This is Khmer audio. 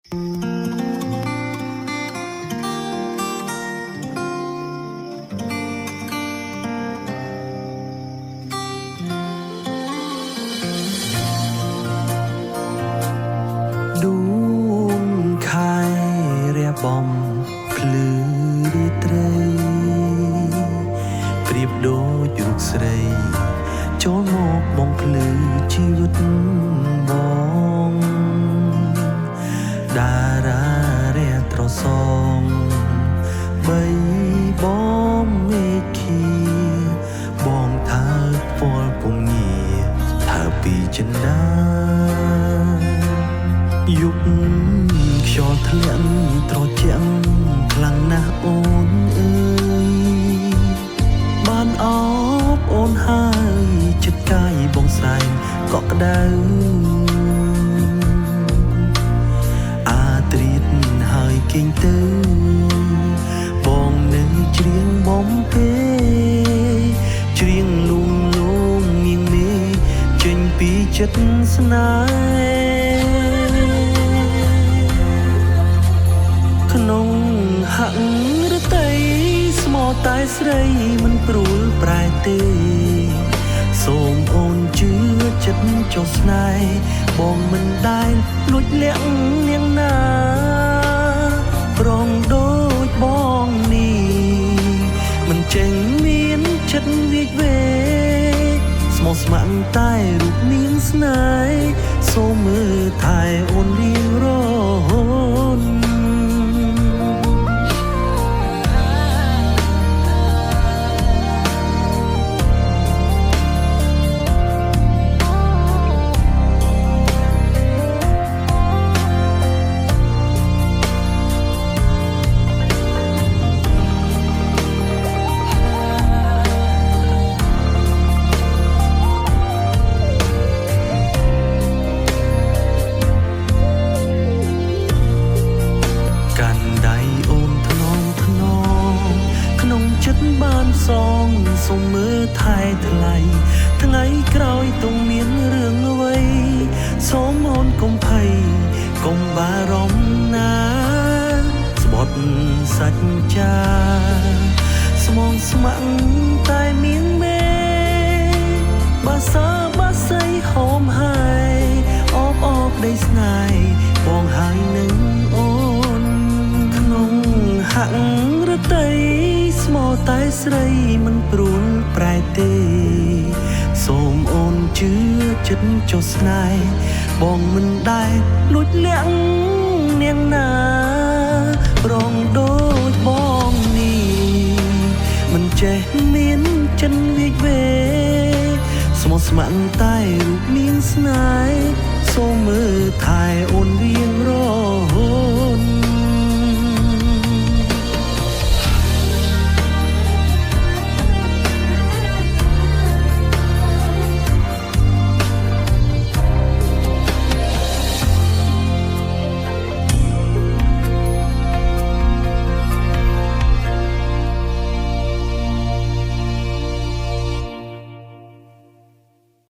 ដួងខែរាបំភ្លឺរាត្រីប្រៀបដូចរូបស្រីចូលមកបំភ្លឺជីវិតបងតារារាត្រសងបីបងមេឃីបងថាពលពុំងារថាពីចិន្តាយុគខ្យល់ធ្លាក់ត្រជាក់ខ្លាំងណាស់អូនអើយបានអបអូនហើយចិត្តកាយបងសែងក៏ក្តៅអាត្រៀតហើយគេងទៅបងនៅច្រៀងបំពេច្រៀងលួងលងងៀងមេចេញពីចិត្តស្នេហ៍ក្នុងហាក់រតីស្មោតែស្រីមិនព្រួលប្រែទេសូមអូនជឿចិត្តចុះស្នេហ៍បងមិនដែលលួចលាក់នាងណាប្រងដូចបងនេះមិនចេញមានចិត្តវិកវេស្មោះស្ម័គ្រតែរូបនាងស្នេហ៍សូមមើលថែអូនរៀងរហូតសូមមើលថែថ្លៃថ្ងៃក្រោយต้องមានរឿងអ្វីសូមអូនកុំភ័យកុំបារម្ភណាស្បត់សច្ចាស្មងស្ម័គ្រតែមានមេបាសាបាស័យហោមហើយអបអបដីស្នេហ៍បងហើយនឹងអូនក្នុងហាក់រតីស្មោតែស្រីមិនព្រួលប្រែទេសូមអូនជឿចិត្តចុះស្នេហ៍បងមិនដែលលួចលាក់នាងណាប្រងដូចបងនេះមិនចេះមានចិនវិកវេស្មោះស្ម័គ្រតែរូបនាងស្នេហ៍សូមមើលថែអូនរៀងរហូត